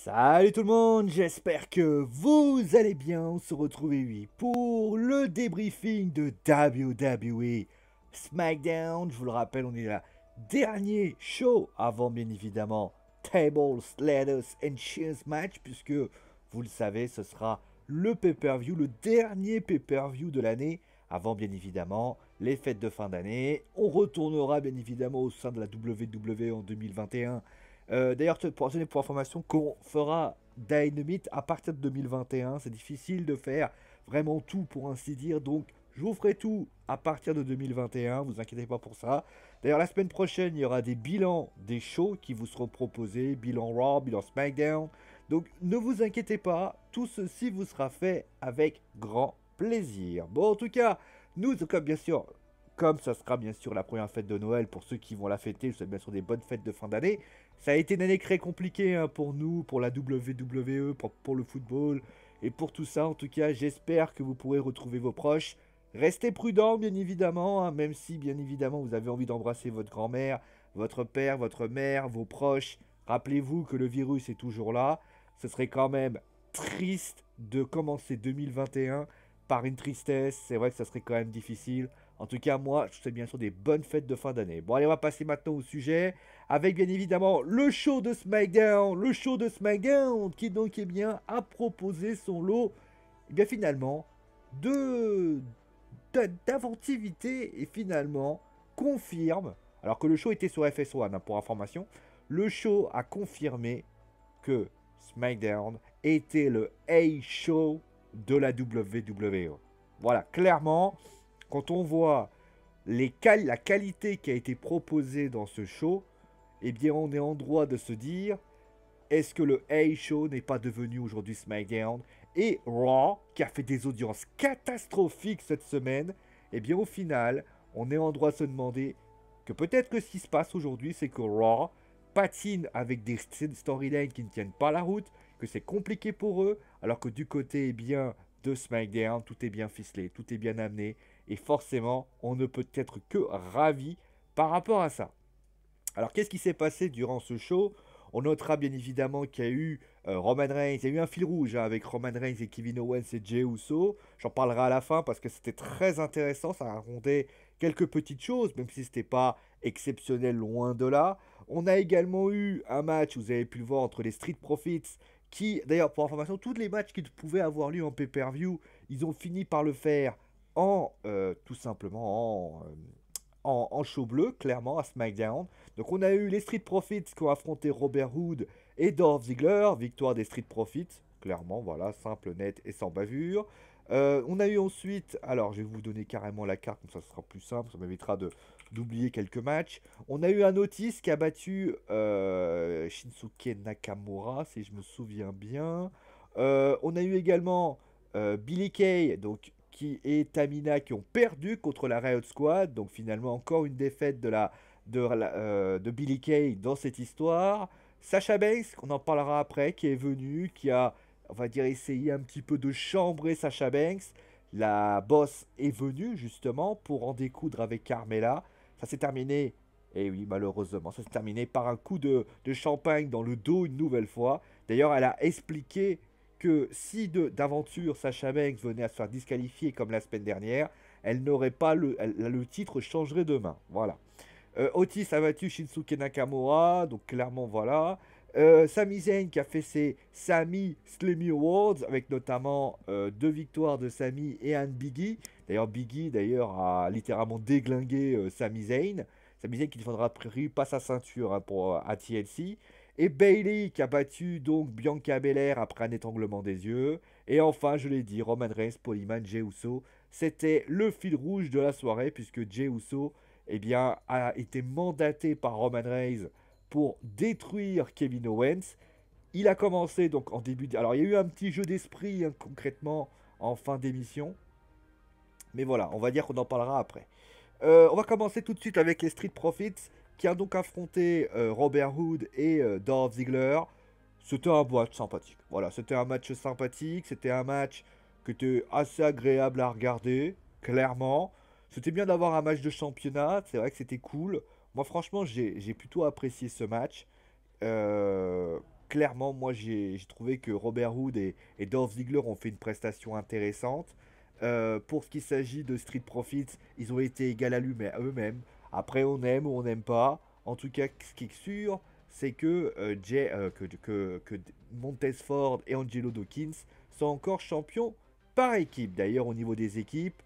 Salut tout le monde, j'espère que vous allez bien. On se retrouve oui, pour le débriefing de WWE SmackDown. Je vous le rappelle, on est là, dernier show avant bien évidemment Tables, Ladders and Chairs match, puisque vous le savez, ce sera le pay-per-view, le dernier pay-per-view de l'année, avant bien évidemment les fêtes de fin d'année. On retournera bien évidemment au sein de la WWE en 2021. D'ailleurs, pour donner pour information qu'on fera Dynamite à partir de 2021. C'est difficile de faire vraiment tout pour ainsi dire. Donc, je vous ferai tout à partir de 2021. Vous inquiétez pas pour ça. D'ailleurs, la semaine prochaine, il y aura des bilans des shows qui vous seront proposés. Bilan Raw, bilan SmackDown. Donc, ne vous inquiétez pas. Tout ceci vous sera fait avec grand plaisir. Bon, en tout cas, nous, comme bien sûr, comme ça sera bien sûr la première fête de Noël pour ceux qui vont la fêter, je souhaite bien sûr des bonnes fêtes de fin d'année. Ça a été une année très compliquée hein, pour nous, pour la WWE, pour le football et pour tout ça. En tout cas, j'espère que vous pourrez retrouver vos proches. Restez prudents, bien évidemment, hein, même si, bien évidemment, vous avez envie d'embrasser votre grand-mère, votre père, votre mère, vos proches. Rappelez-vous que le virus est toujours là. Ce serait quand même triste de commencer 2021 par une tristesse. C'est vrai que ça serait quand même difficile. En tout cas, moi, je souhaite bien sûr des bonnes fêtes de fin d'année. Bon, allez, on va passer maintenant au sujet, avec bien évidemment le show de SmackDown. Le show de SmackDown, qui donc, eh bien, a proposé son lot, eh bien, finalement, de d'inventivité et finalement confirme, alors que le show était sur FS1, hein, pour information, le show a confirmé que SmackDown était le A-show de la WWE. Voilà, clairement, quand on voit la qualité qui a été proposée dans ce show, eh bien on est en droit de se dire, est-ce que le A-Show n'est pas devenu aujourd'hui SmackDown? Et Raw, qui a fait des audiences catastrophiques cette semaine, eh bien au final, on est en droit de se demander que peut-être que ce qui se passe aujourd'hui, c'est que Raw patine avec des storylines qui ne tiennent pas la route, que c'est compliqué pour eux, alors que du côté eh bien, de SmackDown, tout est bien ficelé, tout est bien amené, et forcément, on ne peut être que ravi par rapport à ça. Alors, qu'est-ce qui s'est passé durant ce show? On notera bien évidemment qu'il y a eu Roman Reigns, il y a eu un fil rouge hein, avec Roman Reigns et Kevin Owens et Jey Uso. J'en parlerai à la fin parce que c'était très intéressant, ça racontait quelques petites choses, même si c'était pas exceptionnel loin de là. On a également eu un match, vous avez pu le voir, entre les Street Profits, qui, d'ailleurs, pour information, tous les matchs qui pouvaient avoir lieu en pay-per-view, ils ont fini par le faire en, tout simplement, en show bleu, clairement, à SmackDown. Donc on a eu les Street Profits qui ont affronté Robert Hood et Dolph Ziggler. Victoire des Street Profits, clairement, voilà, simple, net et sans bavure. On a eu ensuite, alors je vais vous donner carrément la carte, comme ça ce sera plus simple, ça m'évitera d'oublier quelques matchs. On a eu un Otis qui a battu Shinsuke Nakamura, si je me souviens bien. On a eu également Billy Kay, donc et Tamina qui ont perdu contre la Riot Squad. Donc finalement encore une défaite de Billy Kay dans cette histoire. Sasha Banks, on en parlera après, qui est venu, qui a, on va dire, essayé un petit peu de chambrer Sasha Banks. La boss est venue justement pour en découdre avec Carmella. Ça s'est terminé, et oui malheureusement, ça s'est terminé par un coup de champagne dans le dos une nouvelle fois. D'ailleurs, elle a expliqué que si d'aventure Sasha Banks venait à se faire disqualifier comme la semaine dernière, elle n'aurait pas le titre changerait demain. Voilà. Otis a battu Shinsuke Nakamura, donc clairement voilà. Sami Zayn qui a fait ses Sami Slammy Awards avec notamment deux victoires de Sami et un de Biggie. D'ailleurs Biggie a littéralement déglingué Sami Zayn. Sami Zayn qui défendra a priori pas sa ceinture hein, pour à TLC. Et Bayley qui a battu donc Bianca Belair après un étranglement des yeux. Et enfin, je l'ai dit, Roman Reigns, Polyman, Jey Uso. C'était le fil rouge de la soirée puisque Jey Uso eh bien, a été mandaté par Roman Reigns pour détruire Kevin Owens. Il a commencé donc en début Alors, il y a eu un petit jeu d'esprit hein, concrètement en fin d'émission. Mais voilà, on va dire qu'on en parlera après. On va commencer tout de suite avec les Street Profits qui a donc affronté Robert Hood et Dolph Ziggler. C'était un match sympathique. Voilà, c'était un match sympathique. C'était un match qui était assez agréable à regarder, clairement. C'était bien d'avoir un match de championnat. C'est vrai que c'était cool. Moi, franchement, j'ai plutôt apprécié ce match. clairement, moi j'ai trouvé que Robert Hood et Dolph Ziggler ont fait une prestation intéressante. Pour ce qui s'agit de Street Profits, ils ont été égal à lui, mais à eux-mêmes. Après, on aime ou on n'aime pas. En tout cas, ce qui est sûr, c'est que, que Montez Ford et Angelo Dawkins sont encore champions par équipe. D'ailleurs, au niveau des équipes,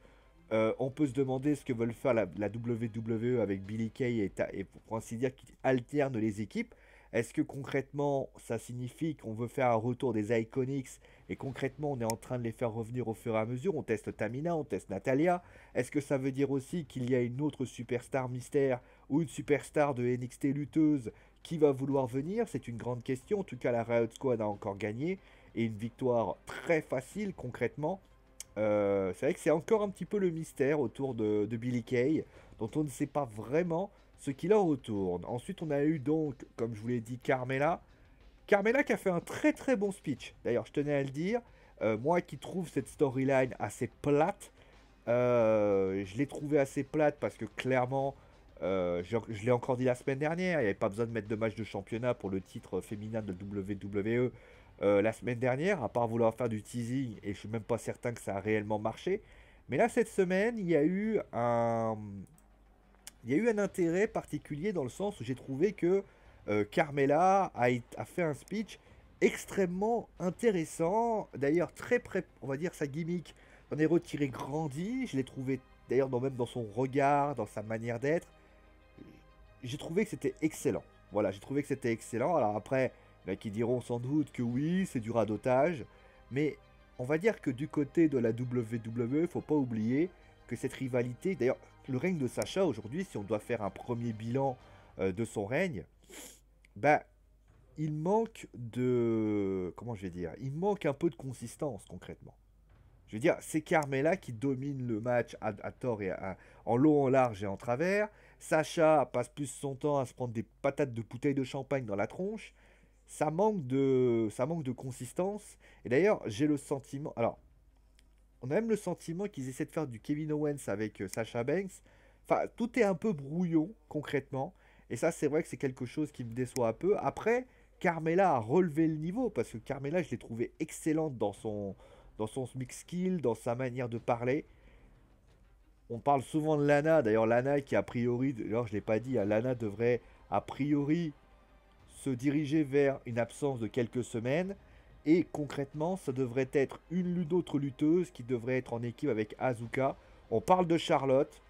on peut se demander ce que veulent faire la WWE avec Billy Kay et pour ainsi dire qu'ils alternent les équipes. Est-ce que concrètement ça signifie qu'on veut faire un retour des Iconics et concrètement on est en train de les faire revenir au fur et à mesure? On teste Tamina, on teste Natalia. Est-ce que ça veut dire aussi qu'il y a une autre superstar mystère ou une superstar de NXT lutteuse qui va vouloir venir? C'est une grande question. En tout cas, la Riot Squad a encore gagné et une victoire très facile concrètement. C'est vrai que c'est encore un petit peu le mystère autour de Billy Kay, dont on ne sait pas vraiment ce qu'il en retourne. Ensuite, on a eu donc, comme je vous l'ai dit, Carmella. Carmella qui a fait un très très bon speech. D'ailleurs, je tenais à le dire. Moi qui trouve cette storyline assez plate, je l'ai trouvée assez plate parce que clairement, je l'ai encore dit la semaine dernière, il n'y avait pas besoin de mettre de match de championnat pour le titre féminin de WWE la semaine dernière, à part vouloir faire du teasing, et je suis même pas certain que ça a réellement marché. Mais là, cette semaine, il y a eu un intérêt particulier dans le sens où j'ai trouvé que Carmella a fait un speech extrêmement intéressant. D'ailleurs, on va dire sa gimmick, j'en ai retiré grandi. Je l'ai trouvé d'ailleurs même dans son regard, dans sa manière d'être. J'ai trouvé que c'était excellent. Voilà, j'ai trouvé que c'était excellent. Alors après, il y en a qui diront sans doute que oui, c'est du radotage. Mais on va dire que du côté de la WWE, faut pas oublier que cette rivalité, d'ailleurs, le règne de Sacha aujourd'hui, si on doit faire un premier bilan de son règne, bah, il manque de... Comment je vais dire? Il manque un peu de consistance concrètement. Je veux dire, c'est Carmella qui domine le match à tort et en long, en large et en travers. Sacha passe plus son temps à se prendre des patates de bouteilles de champagne dans la tronche. Ça manque de consistance. Et d'ailleurs, j'ai le sentiment... Alors, on a même le sentiment qu'ils essaient de faire du Kevin Owens avec Sasha Banks. Enfin, tout est un peu brouillon, concrètement. Et ça, c'est vrai que c'est quelque chose qui me déçoit un peu. Après, Carmella a relevé le niveau, parce que Carmella, je l'ai trouvée excellente dans son mix skill, dans sa manière de parler. On parle souvent de Lana, d'ailleurs Lana qui a priori, d'ailleurs je ne l'ai pas dit, hein, Lana devrait a priori se diriger vers une absence de quelques semaines. Et concrètement, ça devrait être une autre lutteuse qui devrait être en équipe avec Asuka. On parle de Charlotte.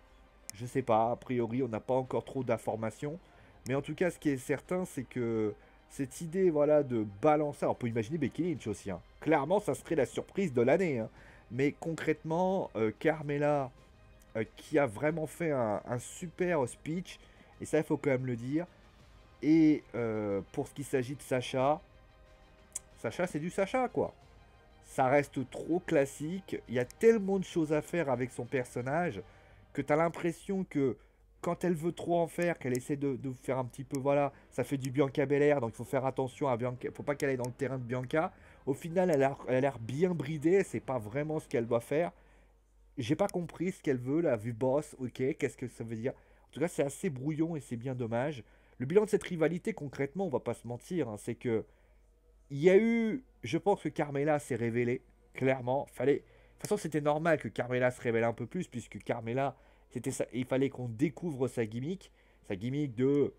Je sais pas, a priori, on n'a pas encore trop d'informations. Mais en tout cas, ce qui est certain, c'est que cette idée voilà, de balancer. Alors, on peut imaginer Becky Lynch aussi. Hein. Clairement, ça serait la surprise de l'année. Hein. Mais concrètement, Carmella, qui a vraiment fait un super speech. Et ça, il faut quand même le dire. Et pour ce qui s'agit de Sacha, Sacha, c'est du Sacha, quoi. Ça reste trop classique. Il y a tellement de choses à faire avec son personnage que tu as l'impression que quand elle veut trop en faire, qu'elle essaie de faire un petit peu, voilà, ça fait du Bianca Belair, donc il faut faire attention à Bianca. Faut pas qu'elle aille dans le terrain de Bianca. Au final, elle a l'air bien bridée. C'est pas vraiment ce qu'elle doit faire. J'ai pas compris ce qu'elle veut, la vue boss. Ok, qu'est-ce que ça veut dire? En tout cas, c'est assez brouillon et c'est bien dommage. Le bilan de cette rivalité, concrètement, on va pas se mentir, hein, c'est que il y a eu, je pense que Carmella s'est révélée, clairement. De toute façon, c'était normal que Carmella se révèle un peu plus, puisque Carmella, c'était ça, il fallait qu'on découvre sa gimmick de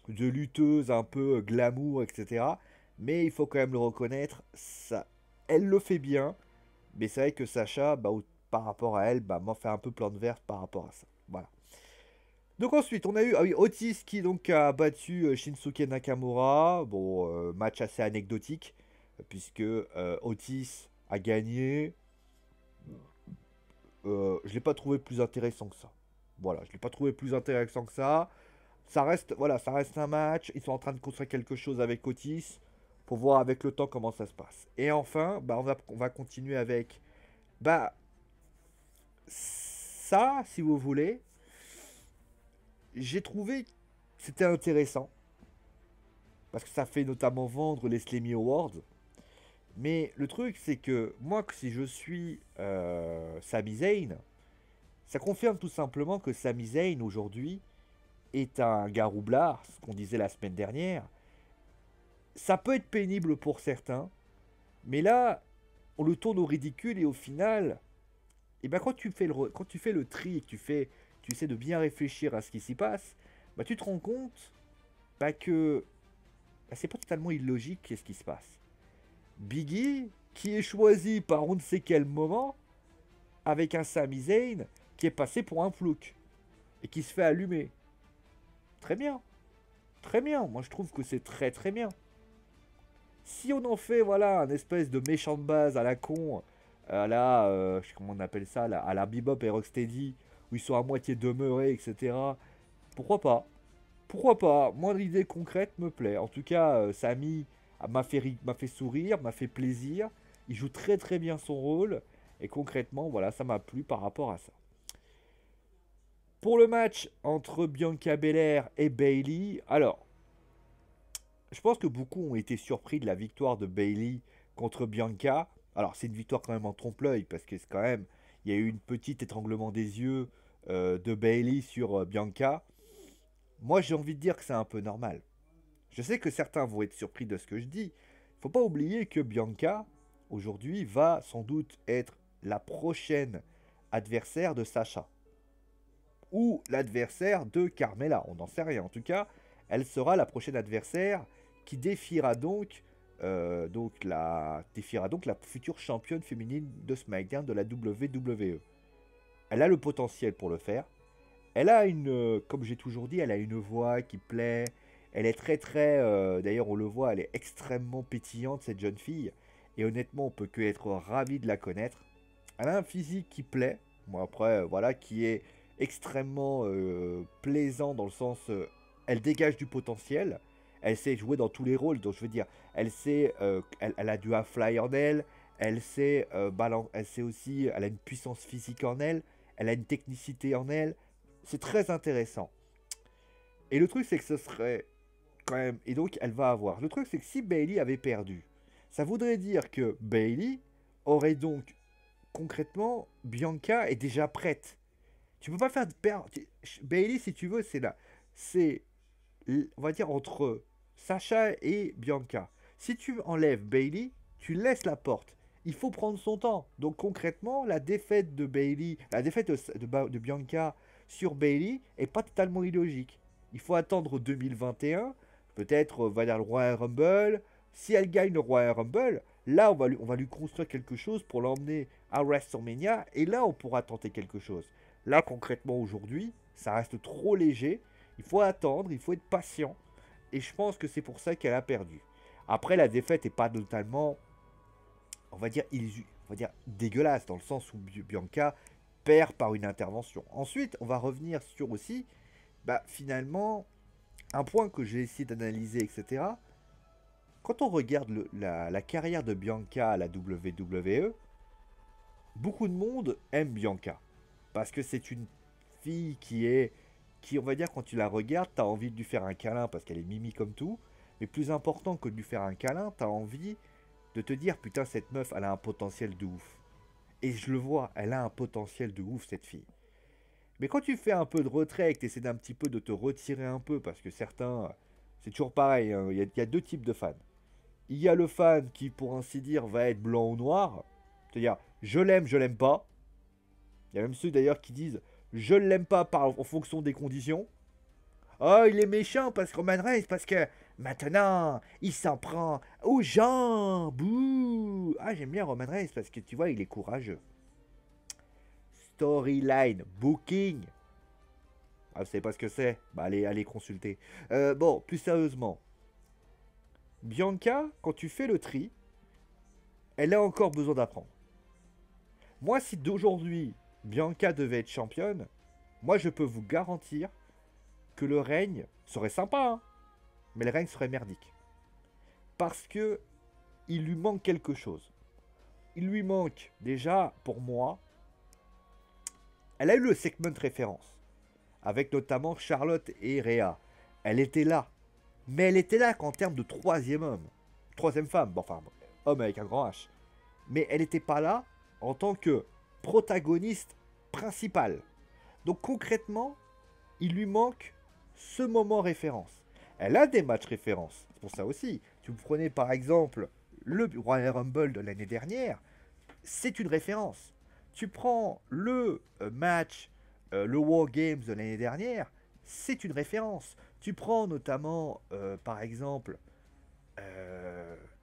lutteuse un peu glamour, etc. Mais il faut quand même le reconnaître, ça, elle le fait bien, mais c'est vrai que Sacha, bah, par rapport à elle, bah, m'en fait un peu plante verte par rapport à ça. Voilà. Donc ensuite, on a eu ah oui, Otis qui donc a battu Shinsuke Nakamura. Bon, match assez anecdotique, puisque Otis a gagné. Je l'ai pas trouvé plus intéressant que ça. Voilà, je l'ai pas trouvé plus intéressant que ça. Ça reste, voilà, ça reste un match. Ils sont en train de construire quelque chose avec Otis pour voir avec le temps comment ça se passe. Et enfin, bah, on va continuer avec bah ça, si vous voulez. J'ai trouvé que c'était intéressant parce que ça fait notamment vendre les Slammy Awards. Mais le truc, c'est que moi, si je suis Sami Zayn, ça confirme tout simplement que Sami Zayn aujourd'hui est un gars roublard, ce qu'on disait la semaine dernière. Ça peut être pénible pour certains, mais là, on le tourne au ridicule et au final, et ben quand tu fais le tri et que tu essaies de bien réfléchir à ce qui s'y passe, bah tu te rends compte que bah, c'est pas totalement illogique qu'est-ce qui se passe. Biggie, qui est choisi par on ne sait quel moment, avec un Sami Zayn qui est passé pour un plouc et qui se fait allumer. Très bien, très bien. Moi je trouve que c'est très très bien. Si on en fait voilà un espèce de méchant de base à la con, à la je sais comment on appelle ça, à la Bebop et Rocksteady, où ils sont à moitié demeurés, etc. Pourquoi pas? Pourquoi pas? Moi l'idée concrète me plaît. En tout cas, Sami m'a fait sourire, m'a fait plaisir. Il joue très très bien son rôle. Et concrètement, voilà, ça m'a plu par rapport à ça. Pour le match entre Bianca Belair et Bayley, alors, je pense que beaucoup ont été surpris de la victoire de Bayley contre Bianca. Alors, c'est une victoire quand même en trompe-l'œil, parce que c'est quand même, il y a eu une petite étranglement des yeux de Bayley sur Bianca. Moi, j'ai envie de dire que c'est un peu normal. Je sais que certains vont être surpris de ce que je dis. Faut pas oublier que Bianca, aujourd'hui, va sans doute être la prochaine adversaire de Sacha. Ou l'adversaire de Carmella. On n'en sait rien. En tout cas, elle sera la prochaine adversaire qui défiera donc la future championne féminine de SmackDown de la WWE. Elle a le potentiel pour le faire. Elle a comme j'ai toujours dit, elle a une voix qui plaît. Elle est très très, d'ailleurs on le voit, elle est extrêmement pétillante cette jeune fille. Et honnêtement, on peut que être ravi de la connaître. Elle a un physique qui plaît. Bon après, voilà, qui est extrêmement plaisant dans le sens, elle dégage du potentiel. Elle sait jouer dans tous les rôles, donc je veux dire, elle sait, elle a du half-fly en elle. Elle sait aussi, elle a une puissance physique en elle. Elle a une technicité en elle. C'est très intéressant. Et le truc, c'est que ce serait quand même. Et donc, elle va avoir. Le truc, c'est que si Bayley avait perdu, ça voudrait dire que Bayley aurait donc. Concrètement, Bianca est déjà prête. Tu peux pas faire de perdre. Bayley, si tu veux, c'est là. C'est. On va dire entre Sacha et Bianca. Si tu enlèves Bayley, tu laisses la porte. Il faut prendre son temps. Donc concrètement, la défaite de Bayley, la défaite de Bianca sur Bayley est pas totalement illogique. Il faut attendre 2021, peut-être va dire le Royal Rumble. Si elle gagne le Royal Rumble, là on va lui construire quelque chose pour l'emmener à WrestleMania et là on pourra tenter quelque chose. Là concrètement aujourd'hui, ça reste trop léger. Il faut attendre, il faut être patient et je pense que c'est pour ça qu'elle a perdu. Après la défaite est pas totalement, on va dire, dégueulasse, dans le sens où Bianca perd par une intervention. Ensuite, on va revenir sur aussi, finalement, un point que j'ai essayé d'analyser, etc. Quand on regarde la carrière de Bianca à la WWE, beaucoup de monde aime Bianca. Parce que c'est une fille qui, on va dire, quand tu la regardes, t'as envie de lui faire un câlin parce qu'elle est mimi comme tout. Mais plus important que de lui faire un câlin, t'as envie de te dire, putain, cette meuf, elle a un potentiel de ouf. Et je le vois, elle a un potentiel de ouf, cette fille. Mais quand tu fais un peu de retrait et que tu essaies d'un petit peu de te retirer un peu, parce que certains, c'est toujours pareil, hein, y a deux types de fans. Il y a le fan qui, pour ainsi dire, va être blanc ou noir. C'est-à-dire, je l'aime pas. Il y a même ceux d'ailleurs qui disent, je ne l'aime pas en fonction des conditions. Oh, il est méchant parce que Roman Reigns, parce que maintenant, il s'en prend aux gens. Bouh. Ah, j'aime bien Roman Reigns parce que tu vois, il est courageux. Storyline, booking. Ah, vous savez pas ce que c'est? Bah, allez consulter. Bon, plus sérieusement. Bianca, quand tu fais le tri, elle a encore besoin d'apprendre. Moi, si d'aujourd'hui, Bianca devait être championne, moi, je peux vous garantir que le règne serait sympa, hein, mais le règne serait merdique. Parce que il lui manque quelque chose. Il lui manque, déjà, pour moi, elle a eu le segment référence, avec notamment Charlotte et Rhea. Elle était là. Mais elle était là qu'en termes de troisième homme. Troisième femme, bon, enfin, homme avec un grand H. Mais elle n'était pas là en tant que protagoniste principal. Donc concrètement, il lui manque ce moment référence. Elle a des matchs références, c'est pour ça aussi. Tu prenais par exemple le Royal Rumble de l'année dernière, c'est une référence. Tu prends le match, le War Games de l'année dernière, c'est une référence. Tu prends notamment, par exemple,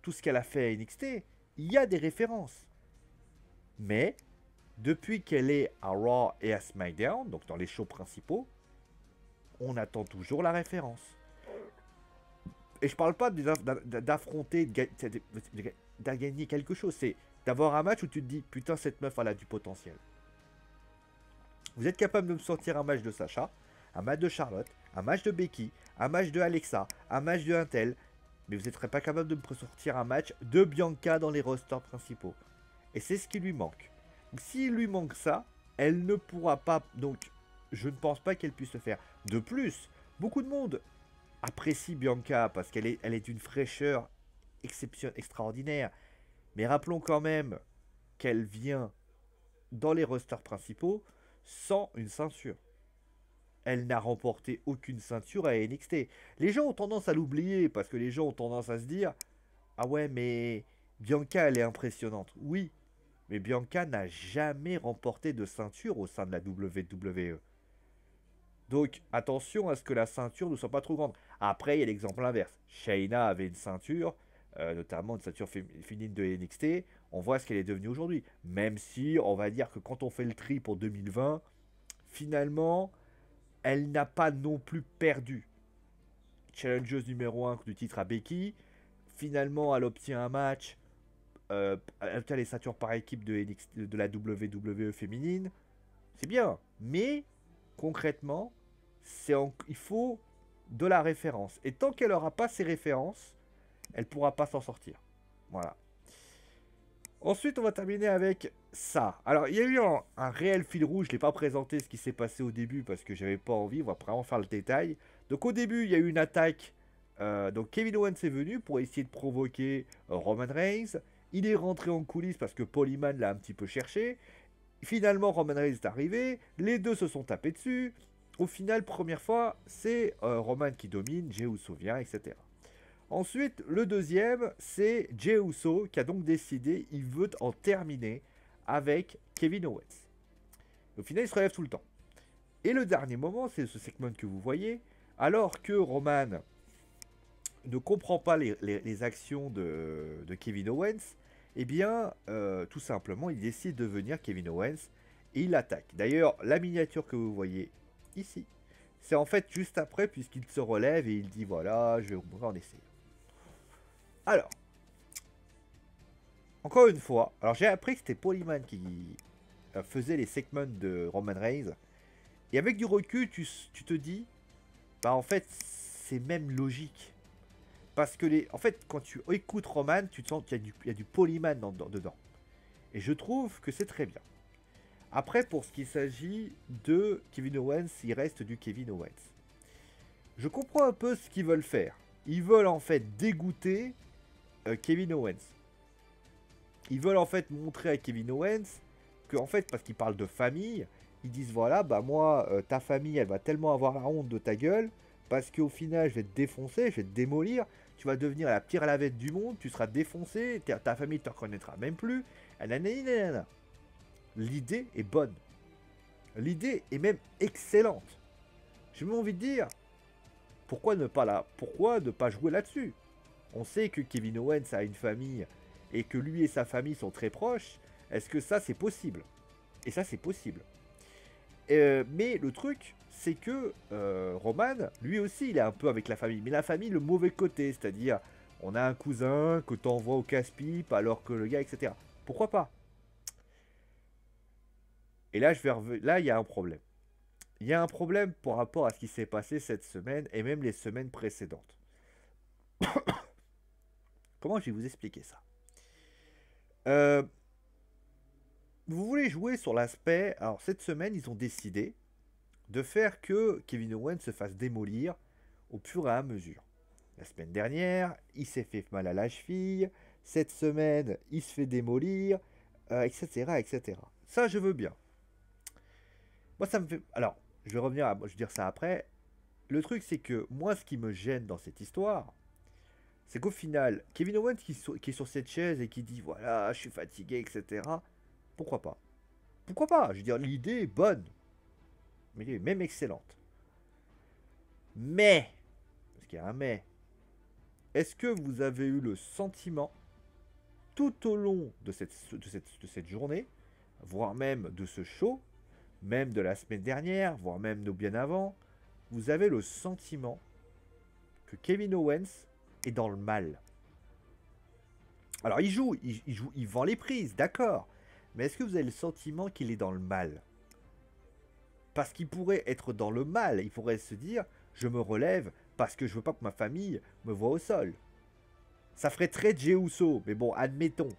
tout ce qu'elle a fait à NXT, il y a des références. Mais, depuis qu'elle est à Raw et à SmackDown, donc dans les shows principaux, on attend toujours la référence. Et je parle pas d'affronter, de gagner quelque chose, c'est d'avoir un match où tu te dis, putain, cette meuf, elle a du potentiel. Vous êtes capable de me sortir un match de Sacha, un match de Charlotte, un match de Becky, un match de Alexa, un match de Intel, mais vous n'êtes pas capable de me sortir un match de Bianca dans les rosters principaux. Et c'est ce qui lui manque. S'il lui manque ça, elle ne pourra pas. Donc, je ne pense pas qu'elle puisse le faire. De plus, beaucoup de monde apprécie Bianca parce elle est d'une fraîcheur extraordinaire. Mais rappelons quand même qu'elle vient dans les rosters principaux sans une ceinture. Elle n'a remporté aucune ceinture à NXT. Les gens ont tendance à l'oublier parce que les gens ont tendance à se dire ah ouais, mais Bianca, elle est impressionnante. Oui, mais Bianca n'a jamais remporté de ceinture au sein de la WWE. Donc attention à ce que la ceinture ne soit pas trop grande. Après, il y a l'exemple inverse. Shayna avait une ceinture, notamment une ceinture féminine de NXT. On voit ce qu'elle est devenue aujourd'hui. Même si, on va dire que quand on fait le tri pour 2020, finalement, elle n'a pas non plus perdu. Challengeuse numéro 1 du titre à Becky. Finalement, elle obtient un match. Elle obtient les ceintures par équipe de, NXT, de la WWE féminine. C'est bien. Mais, concrètement, il faut de la référence. Et tant qu'elle n'aura pas ces références, elle ne pourra pas s'en sortir. Voilà. Ensuite, on va terminer avec ça. Alors, il y a eu un réel fil rouge. Je ne l'ai pas présenté ce qui s'est passé au début parce que j'avais pas envie. On va vraiment faire le détail. Donc, au début, il y a eu une attaque. Donc, Kevin Owens est venu pour essayer de provoquer Roman Reigns. Il est rentré en coulisses parce que Paul Heyman l'a un petit peu cherché. Finalement, Roman Reigns est arrivé. Les deux se sont tapés dessus. Au final, première fois, c'est Roman qui domine, Jey Uso vient, etc. Ensuite, le deuxième, c'est Jey Uso qui a donc décidé, il veut en terminer avec Kevin Owens. Au final, il se relève tout le temps. Et le dernier moment, c'est ce segment que vous voyez, alors que Roman ne comprend pas les actions de Kevin Owens, eh bien, tout simplement, il décide de venir Kevin Owens et il l'attaque. D'ailleurs, la miniature que vous voyez ici, c'est en fait juste après, puisqu'il se relève et il dit voilà, je vais en essayer. Alors, encore une fois, alors j'ai appris que c'était Paul Heyman qui faisait les segments de Roman Reigns. Et avec du recul, tu te dis, bah en fait, c'est même logique. Parce que, en fait, quand tu écoutes Roman, tu te sens qu'il y a du Paul Heyman dedans. Et je trouve que c'est très bien. Après, pour ce qui s'agit de Kevin Owens, il reste du Kevin Owens. Je comprends un peu ce qu'ils veulent faire. Ils veulent en fait dégoûter Kevin Owens. Ils veulent en fait montrer à Kevin Owens que, en fait, parce qu'ils parlent de famille, ils disent voilà, bah moi, ta famille, elle va tellement avoir la honte de ta gueule, parce qu'au final, je vais te défoncer, je vais te démolir, tu vas devenir la pire lavette du monde, tu seras défoncé, ta famille ne te reconnaîtra même plus. L'idée est bonne. L'idée est même excellente. J'ai même envie de dire, pourquoi ne pas jouer là-dessus? On sait que Kevin Owens a une famille et que lui et sa famille sont très proches. Est-ce que ça c'est possible? Et ça c'est possible. Mais le truc, c'est que Roman, lui aussi, il est un peu avec la famille. Mais la famille, le mauvais côté, c'est-à-dire, on a un cousin que t'envoies au casse-pipe alors que le gars, etc. Pourquoi pas? Et là, là, il y a un problème. Il y a un problème par rapport à ce qui s'est passé cette semaine et même les semaines précédentes. Comment je vais vous expliquer ça? Vous voulez jouer sur l'aspect... Alors, cette semaine, ils ont décidé de faire que Kevin Owens se fasse démolir au fur et à mesure. La semaine dernière, il s'est fait mal à la cheville. Cette semaine, il se fait démolir, etc., etc. Ça, je veux bien. Moi, ça me fait... Alors, je vais dire ça après. Le truc, c'est que moi, ce qui me gêne dans cette histoire, c'est qu'au final, Kevin Owens qui est sur cette chaise et qui dit voilà, je suis fatigué, etc. Pourquoi pas? Pourquoi pas? Je veux dire, l'idée est bonne, mais elle est même excellente. Mais, parce qu'il y a un mais, est-ce que vous avez eu le sentiment, tout au long de cette journée, voire même de ce show, même de la semaine dernière, voire même de bien avant, vous avez le sentiment que Kevin Owens est dans le mal? Alors il vend les prises, d'accord. Mais est-ce que vous avez le sentiment qu'il est dans le mal? Parce qu'il pourrait être dans le mal, il pourrait se dire, je me relève parce que je veux pas que ma famille me voie au sol. Ça ferait très Jey Uso, mais bon, admettons.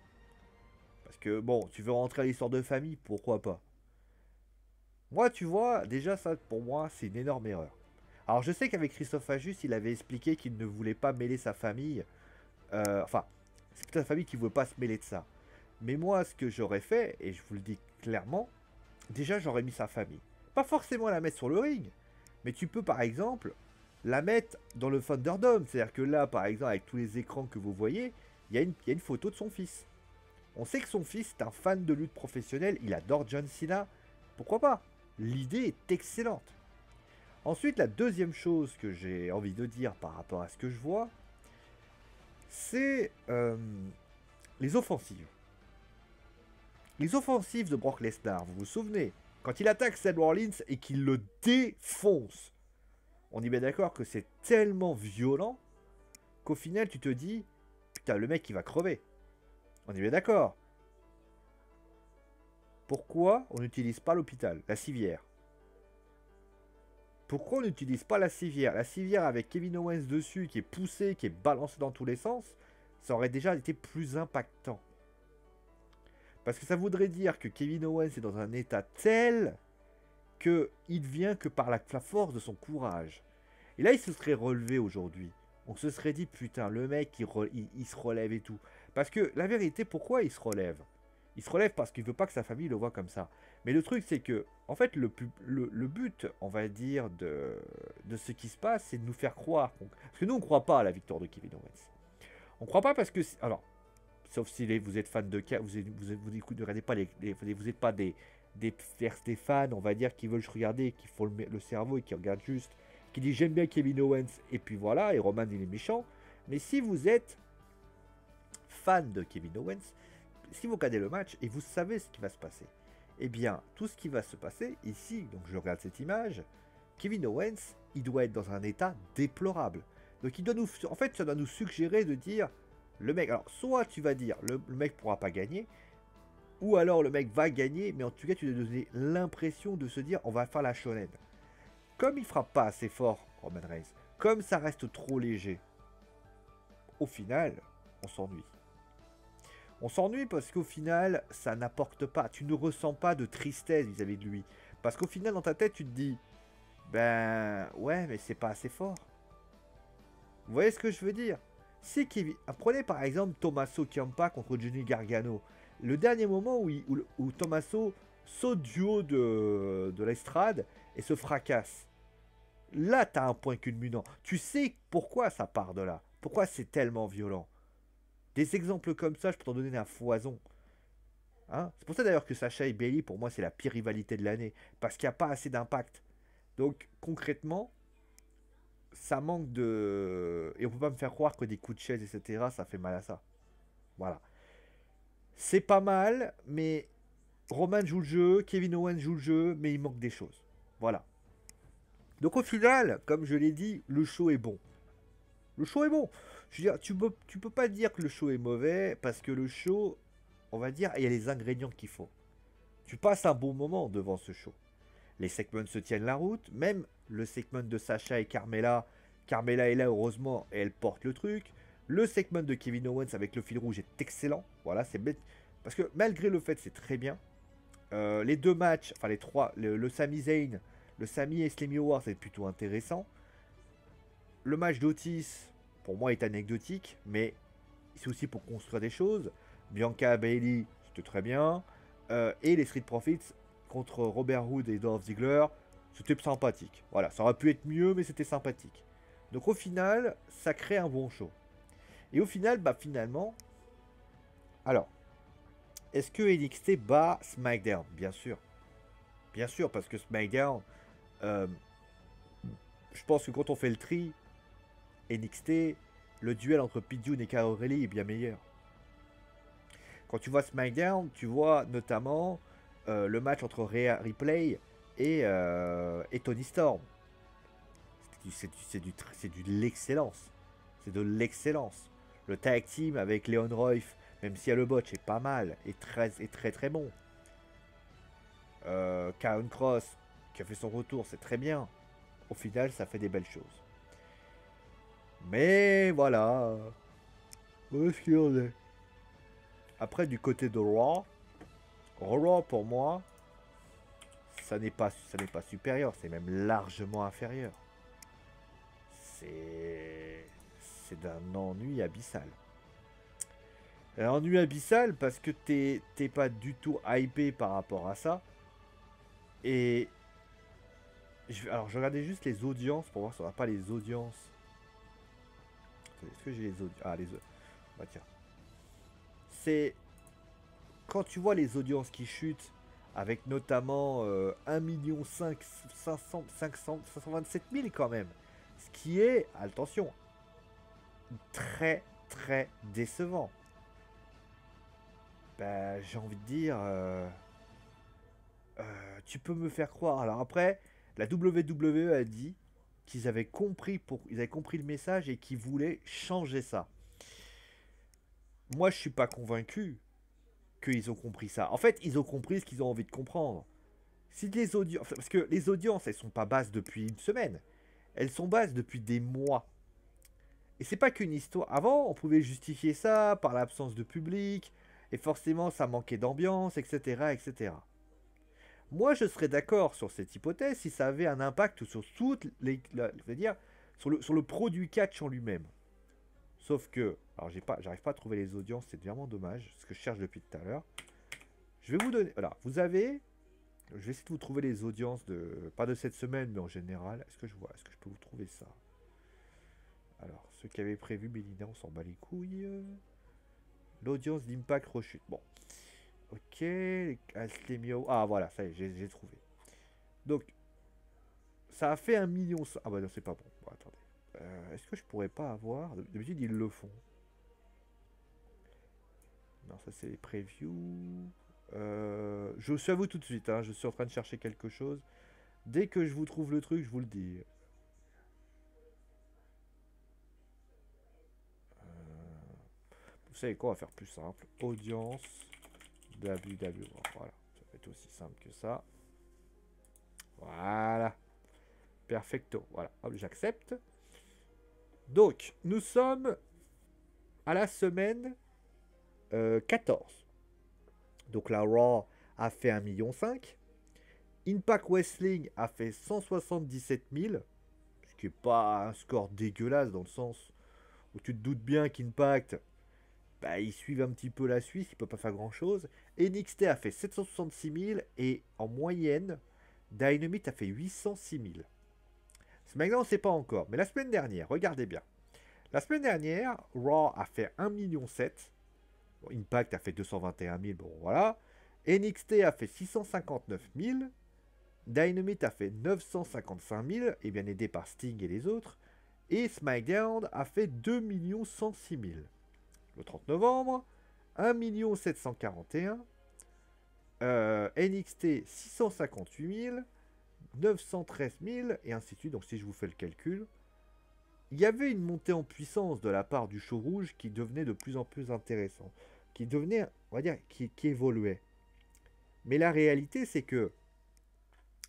Parce que bon, tu veux rentrer à l'histoire de famille, pourquoi pas? Moi, tu vois, déjà ça pour moi, c'est une énorme erreur. Alors je sais qu'avec Christophe Ajus, il avait expliqué qu'il ne voulait pas mêler sa famille. Enfin, c'est toute sa famille qui ne voulait pas se mêler de ça. Mais moi, ce que j'aurais fait, et je vous le dis clairement, déjà j'aurais mis sa famille. Pas forcément la mettre sur le ring, mais tu peux par exemple la mettre dans le Thunderdome. C'est-à-dire que là, par exemple, avec tous les écrans que vous voyez, il y a une photo de son fils. On sait que son fils est un fan de lutte professionnelle, il adore John Cena. Pourquoi pas? L'idée est excellente. Ensuite, la deuxième chose que j'ai envie de dire par rapport à ce que je vois, c'est les offensives. Les offensives de Brock Lesnar, vous vous souvenez, quand il attaque Seth Rollins et qu'il le défonce, on est bien d'accord que c'est tellement violent qu'au final tu te dis, putain, le mec il va crever. On est bien d'accord. Pourquoi on n'utilise pas l'hôpital, la civière? Pourquoi on n'utilise pas la civière? La civière avec Kevin Owens dessus, qui est poussé, qui est balancé dans tous les sens, ça aurait déjà été plus impactant. Parce que ça voudrait dire que Kevin Owens est dans un état tel qu'il vient que par la force de son courage. Et là, il se serait relevé aujourd'hui. On se serait dit, putain, le mec, il se relève et tout. Parce que la vérité, pourquoi il se relève? Il se relève parce qu'il veut pas que sa famille le voit comme ça. Mais le truc, c'est que, en fait, le but, on va dire, de ce qui se passe, c'est de nous faire croire. Parce que nous, on ne croit pas à la victoire de Kevin Owens. On ne croit pas parce que... Alors, sauf si vous êtes fan de... Vous ne regardez pas vous n'êtes pas des fans, on va dire, qui veulent regarder, qui font le cerveau et qui regardent juste, qui disent j'aime bien Kevin Owens, et puis voilà, et Roman il est méchant. Mais si vous êtes fan de Kevin Owens, si vous regardez le match et vous savez ce qui va se passer, eh bien, tout ce qui va se passer ici, donc je regarde cette image, Kevin Owens, il doit être dans un état déplorable. Donc il doit nous, en fait, ça doit nous suggérer de dire, le mec, alors soit tu vas dire, le mec pourra pas gagner, ou alors le mec va gagner, mais en tout cas tu dois donner l'impression de se dire, on va faire la shonen. Comme il frappe pas assez fort, Roman Reigns, comme ça reste trop léger, au final, on s'ennuie. On s'ennuie parce qu'au final, ça n'apporte pas. Tu ne ressens pas de tristesse vis-à-vis de lui. Parce qu'au final, dans ta tête, tu te dis, ben ouais, mais c'est pas assez fort. Vous voyez ce que je veux dire? Si Kevin... Prenez par exemple Tommaso Ciampa contre Johnny Gargano. Le dernier moment où Tommaso saute du haut de l'estrade et se fracasse. Là, tu as un point culminant. Tu sais pourquoi ça part de là. Pourquoi c'est tellement violent. Des exemples comme ça, je peux t'en donner à foison. Hein, c'est pour ça d'ailleurs que Sacha et Bayley, pour moi, c'est la pire rivalité de l'année. Parce qu'il n'y a pas assez d'impact. Donc, concrètement, ça manque de... Et on peut pas me faire croire que des coups de chaise, etc., ça fait mal à ça. Voilà. C'est pas mal, mais Roman joue le jeu, Kevin Owens joue le jeu, mais il manque des choses. Voilà. Donc au final, comme je l'ai dit, le show est bon. Le show est bon. Je veux dire, tu peux pas dire que le show est mauvais, parce que le show, on va dire, il y a les ingrédients qu'il faut. Tu passes un bon moment devant ce show. Les segments se tiennent la route, même le segment de Sacha et Carmella. Carmella est là, heureusement, et elle porte le truc. Le segment de Kevin Owens avec le fil rouge est excellent. Voilà, c'est bête. Parce que malgré le fait, c'est très bien. Les deux matchs, enfin les trois, le Sami Zayn, le Sami et Slammy War, c'est plutôt intéressant. Le match d'Otis, pour moi, est anecdotique, mais c'est aussi pour construire des choses. Bianca Bayley, c'était très bien. Et les Street Profits contre Robert Hood et Dolph Ziggler, c'était sympathique. Voilà, ça aurait pu être mieux, mais c'était sympathique. Donc au final, ça crée un bon show. Et au final, bah finalement, alors, est-ce que NXT bat SmackDown? Bien sûr. Bien sûr, parce que SmackDown, euh, je pense que quand on fait le tri, NXT, le duel entre Pete Dunne et Kyle O'Reilly est bien meilleur. Quand tu vois SmackDown, tu vois notamment le match entre Rhea Ripley et Tony Storm. C'est de l'excellence. C'est de l'excellence. Le tag team avec Leon Ruff, même si le botch est pas mal, est très très bon. Karen Cross, qui a fait son retour, c'est très bien. Au final, ça fait des belles choses. Mais voilà. Où est-ce qu'il en est? Après, du côté de Raw pour moi, ça n'est pas supérieur, c'est même largement inférieur. C'est c'est d'un ennui abyssal. Un ennui abyssal parce que t'es pas du tout hypé par rapport à ça. Et alors je regardais juste les audiences pour voir si on n'a pas les audiences. Est-ce que j'ai les audiences? Ah les bah tiens. C'est quand tu vois les audiences qui chutent avec notamment 527 000 quand même. Ce qui est, attention, très très décevant. Bah, j'ai envie de dire, tu peux me faire croire. Alors après, la WWE a dit qu'ils avaient compris ils avaient compris le message et qu'ils voulaient changer ça. Moi, je suis pas convaincu qu'ils ont compris ça. En fait, ils ont compris ce qu'ils ont envie de comprendre. Si les audiences, parce que les audiences, elles sont pas basses depuis une semaine, elles sont basses depuis des mois. Et c'est pas qu'une histoire. Avant, on pouvait justifier ça par l'absence de public, et forcément, ça manquait d'ambiance, etc., etc. Moi, je serais d'accord sur cette hypothèse si ça avait un impact sur toutes les, je veux dire, sur le produit catch en lui-même. Sauf que, alors j'arrive pas à trouver les audiences, c'est vraiment dommage, ce que je cherche depuis tout à l'heure. Je vais vous donner, voilà, vous avez, je vais essayer de vous trouver les audiences de, pas de cette semaine, mais en général. Est-ce que je peux vous trouver ça? Alors, ceux qui avaient prévu Belinda, on s'en bat les couilles. L'audience d'Impact rechute. Bon, ok, Aslemio, ah voilà, ça y est, j'ai trouvé. Donc, ça a fait 1 million. Ah bah non, c'est pas bon. Bon, attendez. Est-ce que je pourrais pas avoir. D'habitude, ils le font. Non, ça c'est les previews. Je suis à vous tout de suite. Hein. Je suis en train de chercher quelque chose. Dès que je vous trouve le truc, je vous le dis. Vous savez quoi, on va faire plus simple. Audience www. Voilà, ça va être aussi simple que ça. Voilà. Perfecto. Voilà, hop, j'accepte. Donc, nous sommes à la semaine 14. Donc la Raw a fait 1,5 million. Impact Wrestling a fait 177 000. Ce qui n'est pas un score dégueulasse dans le sens où tu te doutes bien qu'Impact, bah, ils suivent un petit peu la Suisse, ils ne peuvent pas faire grand chose. NXT a fait 766 000 et en moyenne, Dynamite a fait 806 000. SmackDown, on ne sait pas encore, mais la semaine dernière, regardez bien. La semaine dernière, Raw a fait 1,7 million. Bon, Impact a fait 221 000, bon voilà. NXT a fait 659 000. Dynamite a fait 955 000, et bien aidé par Sting et les autres. Et SmackDown a fait 2 106 000. Le 30 novembre, 1 741 000. NXT 658 000. 913 000, et ainsi de suite. Donc si je vous fais le calcul, il y avait une montée en puissance de la part du show rouge qui devenait de plus en plus intéressant. Qui devenait, on va dire, qui évoluait. Mais la réalité, c'est que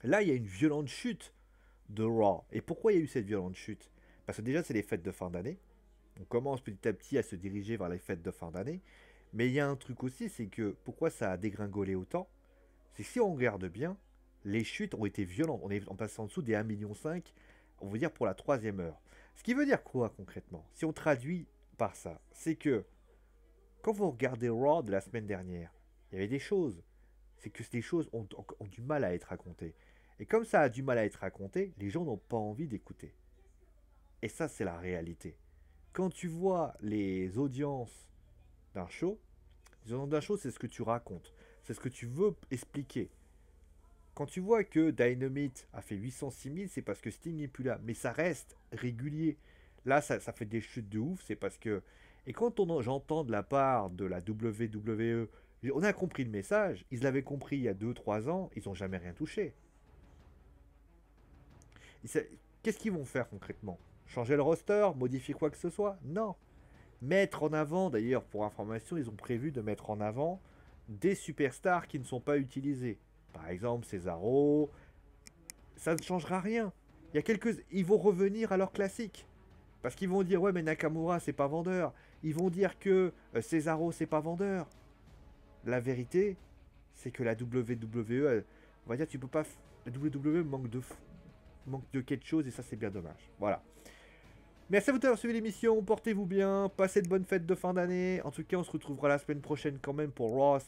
là, il y a une violente chute de Raw. Et pourquoi il y a eu cette violente chute? Parce que déjà, c'est les fêtes de fin d'année. On commence petit à petit à se diriger vers les fêtes de fin d'année. Mais il y a un truc aussi, c'est que pourquoi ça a dégringolé autant? C'est que si on regarde bien, les chutes ont été violentes. On passe en dessous des 1,5 million, on veut dire pour la troisième heure. Ce qui veut dire quoi concrètement? Si on traduit par ça, c'est que quand vous regardez Raw de la semaine dernière, il y avait des choses. C'est que ces choses ont du mal à être racontées. Et comme ça a du mal à être raconté, les gens n'ont pas envie d'écouter. Et ça, c'est la réalité. quand tu vois les audiences d'un show, les audiences d'un show, c'est ce que tu racontes. C'est ce que tu veux expliquer. Quand tu vois que Dynamite a fait 806 000, c'est parce que Sting n'est plus là. Mais ça reste régulier. Là, ça fait des chutes de ouf. C'est parce que. Et quand j'entends de la part de la WWE, on a compris le message. Ils l'avaient compris il y a 2-3 ans. Ils n'ont jamais rien touché. Qu'est-ce qu'ils vont faire concrètement? Changer le roster? Modifier quoi que ce soit? Non. Mettre en avant, d'ailleurs, pour information, ils ont prévu de mettre en avant des superstars qui ne sont pas utilisés. Par exemple, Cesaro, ça ne changera rien. Ils vont revenir à leur classique. Parce qu'ils vont dire, ouais, mais Nakamura, c'est pas vendeur. Ils vont dire que Cesaro, c'est pas vendeur. La vérité, c'est que la WWE, on va dire, tu peux pas. La WWE manque de quelque chose et ça, c'est bien dommage. Voilà. Merci à vous d'avoir suivi l'émission, portez-vous bien, passez de bonnes fêtes de fin d'année. En tout cas, on se retrouvera la semaine prochaine quand même pour Raw.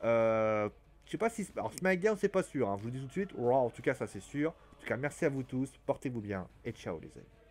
Je sais pas si... Alors SmackDown, c'est pas sûr, hein, je vous le dis tout de suite. Raw, en tout cas, ça c'est sûr. En tout cas, merci à vous tous, portez-vous bien et ciao les amis.